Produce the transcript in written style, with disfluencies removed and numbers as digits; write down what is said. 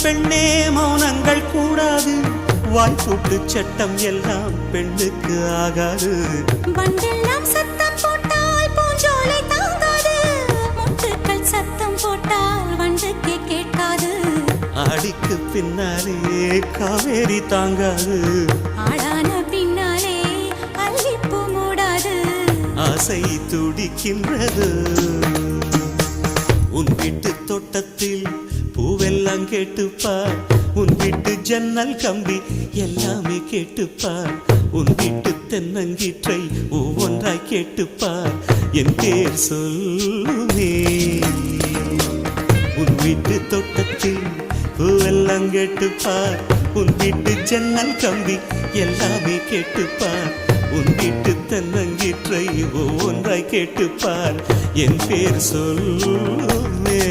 பெண்ணே மௌனங்கள் கூடாது, வாய்ப்பூட்டு சட்டம் எல்லாம் பெண்ணுக்கு ஆகாது. வண்டெல்லாம் சத்தம் போட்டால் பூஞ்சோலை தாங்காது, முட்டுக்கள் சத்தம் போட்டால் வண்டுக்கே கேட்காது. ஆடிக்கு பின்னாலே காவேரி தாங்காது, ஆடான பின்னாலே அல்லிப்பூ மூடாது. ஆசை துடிக்கின்றது. உன் வீட்டு தோட்டத்தில் பூவெல்லாம் கேட்டுப்பார், உன் வீட்டு ஜன்னல் கம்பி எல்லாமே கேட்டுப்பார், உன் வீட்டு தென்னங்கீற்றை ஒவ்வொன்றாய் கேட்டுப்பார், என் பேர் சொல்லுமே. உன் வீட்டு தோட்டத்தில் பூவெல்லாம் கேட்டுப்பார், உன் வீட்டு ஜன்னல் கம்பி எல்லாமே கேட்டுப்பார், உன் வீட்டு தென்னங்கீற்றை ஒவ்வொன்றாய் கேட்டுப்பார், என் பேர் சொல்லுமே.